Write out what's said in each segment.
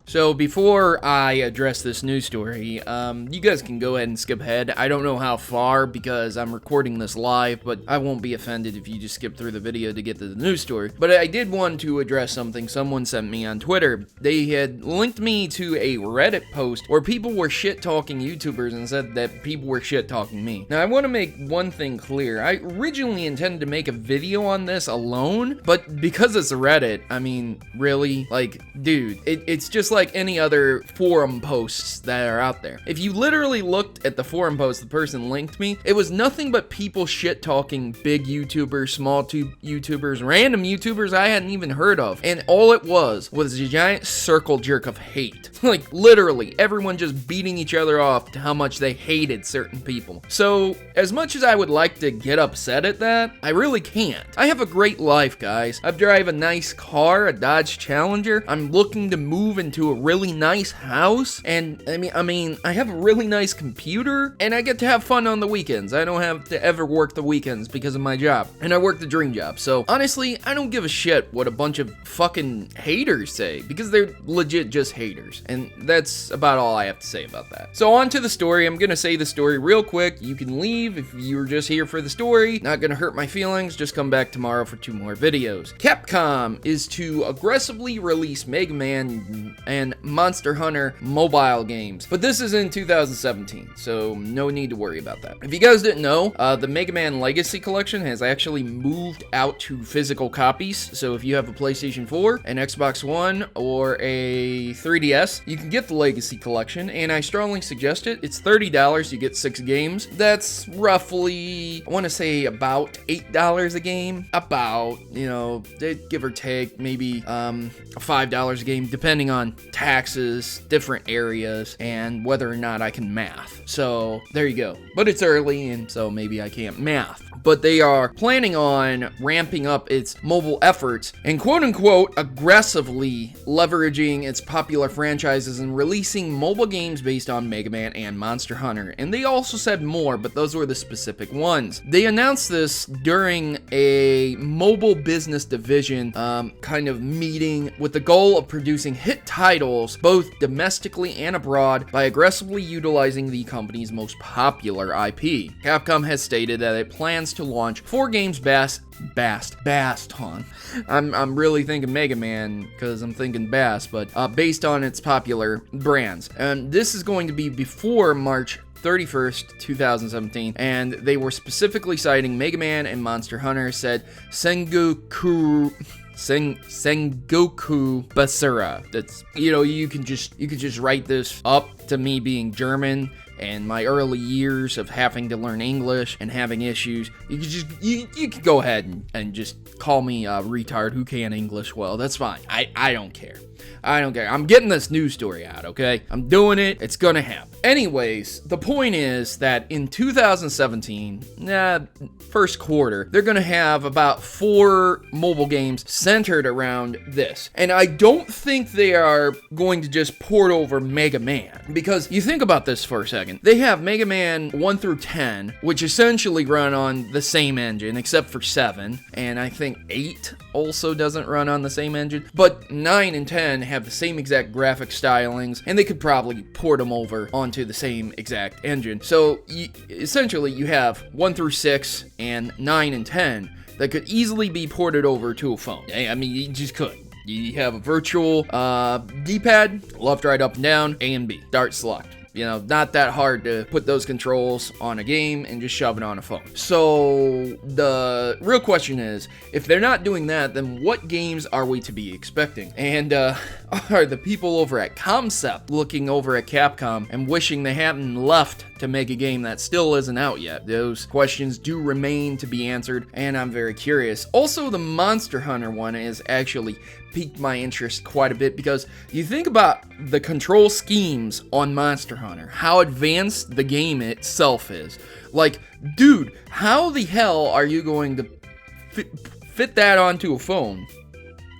So before I address this news story, you guys can go ahead and skip ahead. I don't know how far because I'm recording this live, but I won't be offended if you just skip through the video to get to the news story. But I did want to address something someone sent me on Twitter. They had linked me to a Reddit post where people were shit-talking YouTubers and said that people were shit-talking me. Now, I want to make one thing clear. I originally intended to make a video on this alone, but because it's a Reddit, I mean, really? Like, dude, it's just like any other forum posts that are out there. If you literally looked at the forum post the person linked me, it was nothing but people shit-talking big YouTubers, small YouTubers, random YouTubers I hadn't even heard of. And all it was a giant circle jerk of hate. Like, literally, everyone just beating each other off to how much they hated certain people. So, as much as I would like to get upset at that, I really can't. I have a great life, guys. I drive a nice car, a Dodge Challenger. I'm looking to move into a really nice house. And, I mean, I have a really nice computer. And I get to have fun on the weekends. I don't have to ever work the weekends because of my job. And I work the dream job. So, honestly, I don't give a shit what a bunch of fucking haters say. Because they're legit just haters. And that's about all I have to say about that. So on to the story. I'm gonna say the story real quick. You can leave if you're just here for the story. Not gonna hurt my feelings. Just come back tomorrow for 2 more videos. Capcom is to aggressively release Mega Man and Monster Hunter mobile games. But this is in 2017, so no need to worry about that. If you guys didn't know, the Mega Man Legacy Collection has actually moved out to physical copies. So if you have a PlayStation 4, an Xbox One, or a 3DS, you can get the Legacy Collection, and I strongly suggest it. It's $30, you get 6 games. That's roughly, I want to say about $8 a game. About, you know, give or take, maybe $5 a game, depending on taxes, different areas, and whether or not I can math. So, there you go. But it's early, and so maybe I can't math. But they are planning on ramping up its mobile efforts and quote-unquote aggressively leveraging its popular franchises and releasing mobile games based on Mega Man and Monster Hunter. And they also said more, but those were the specific ones. They announced this during a mobile business division kind of meeting with the goal of producing hit titles both domestically and abroad by aggressively utilizing the company's most popular IP. Capcom has stated that it plans to launch 4 games based on. I'm really thinking Mega Man because I'm thinking Bass, but based on its popular brands. And this is going to be before March 31st, 2017, and they were specifically citing Mega Man and Monster Hunter, said Sengoku Basura. That's, you know, you can just write this up to me being German and my early years of having to learn English and having issues. You could go ahead and just call me a retard who can English well. That's fine. I don't care. I don't care. I'm getting this news story out, okay? I'm doing it. It's gonna happen. Anyways, the point is that in 2017, first quarter, they're gonna have about 4 mobile games centered around this. And I don't think they are going to just port over Mega Man. Because you think about this for a second. They have Mega Man 1 through 10, which essentially run on the same engine, except for 7. And I think 8 also doesn't run on the same engine. But 9 and 10 have the same exact graphic stylings, and they could probably port them over onto the same exact engine. So essentially you have 1 through 6 and 9 and 10 that could easily be ported over to a phone. I mean, you just could. You have a virtual D-pad, left, right, up, and down, A and B, start, select. You know, not that hard to put those controls on a game and just shove it on a phone. So the real question is, if they're not doing that, then what games are we to be expecting? And are the people over at Concept looking over at Capcom and wishing they hadn't left to make a game that still isn't out yet? Those questions do remain to be answered, and I'm very curious. Also, the Monster Hunter one is actually piqued my interest quite a bit because you think about the control schemes on Monster Hunter, how advanced the game itself is. Like, dude, how the hell are you going to fit that onto a phone?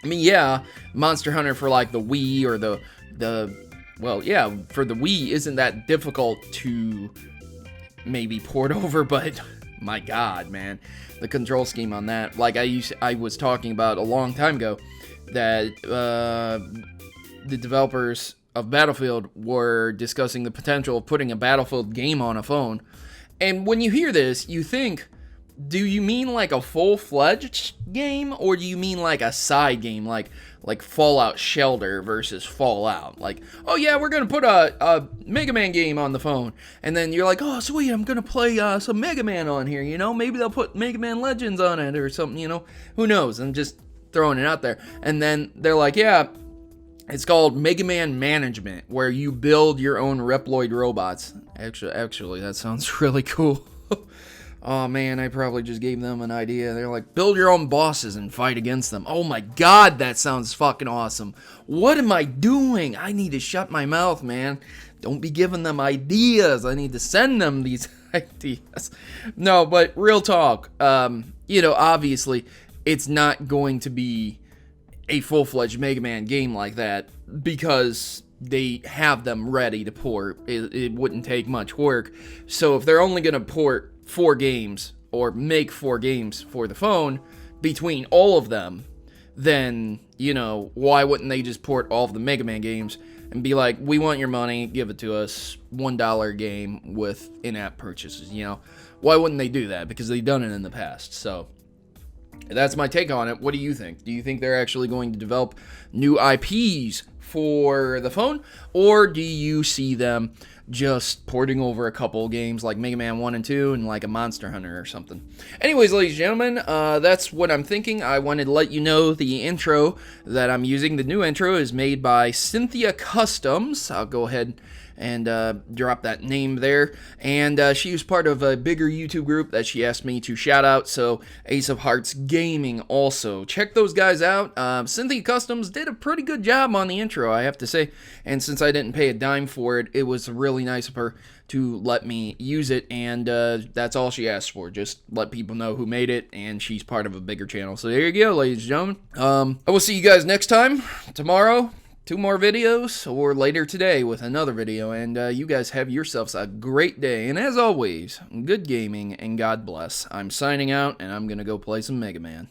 I mean, yeah, Monster Hunter for like the Wii or well, yeah, for the Wii isn't that difficult to maybe port over, but my God, man, the control scheme on that, like I was talking about a long time ago, that the developers of Battlefield were discussing the potential of putting a Battlefield game on a phone. And when you hear this, you think, do you mean like a full-fledged game, or do you mean like a side game, like Fallout Shelter versus Fallout? Like, oh yeah, we're gonna put a Mega Man game on the phone, and then you're like, oh sweet, I'm gonna play some Mega Man on here, you know? Maybe they'll put Mega Man Legends on it or something, you know? Who knows? I'm just throwing it out there. And then they're like, yeah, it's called Mega Man Management, where you build your own Reploid robots. Actually, that sounds really cool. Oh man, I probably just gave them an idea. They're like, build your own bosses and fight against them. Oh my god, that sounds fucking awesome. What am I doing? I need to shut my mouth, man. Don't be giving them ideas. I need to send them these ideas. No, but real talk. You know, obviously, it's not going to be a full-fledged Mega Man game like that because they have them ready to port. It wouldn't take much work. So if they're only going to port 4 games or make 4 games for the phone between all of them, then, you know, why wouldn't they just port all of the Mega Man games and be like, we want your money, give it to us, $1 game with in-app purchases, you know? Why wouldn't they do that? Because they've done it in the past. So that's my take on it. What do you think? Do you think they're actually going to develop new IPs for the phone, or do you see them just porting over a couple games like Mega Man 1 and 2 and like a Monster Hunter or something? Anyways, ladies and gentlemen, that's what I'm thinking. I wanted to let you know the intro that I'm using. The new intro is made by Cynthia Customs. I'll go ahead and drop that name there. And she was part of a bigger YouTube group that she asked me to shout out, so Ace of Hearts Gaming also. Check those guys out. Cynthia Customs did a pretty good job on the intro, I have to say. And since I didn't pay a dime for it, it was really nice of her to let me use it, and that's all she asked for. Just let people know who made it, and she's part of a bigger channel. So there you go, ladies and gentlemen. I will see you guys next time, tomorrow. 2 more videos, or later today with another video, and you guys have yourselves a great day, and as always, good gaming, and God bless. I'm signing out, and I'm gonna go play some Mega Man.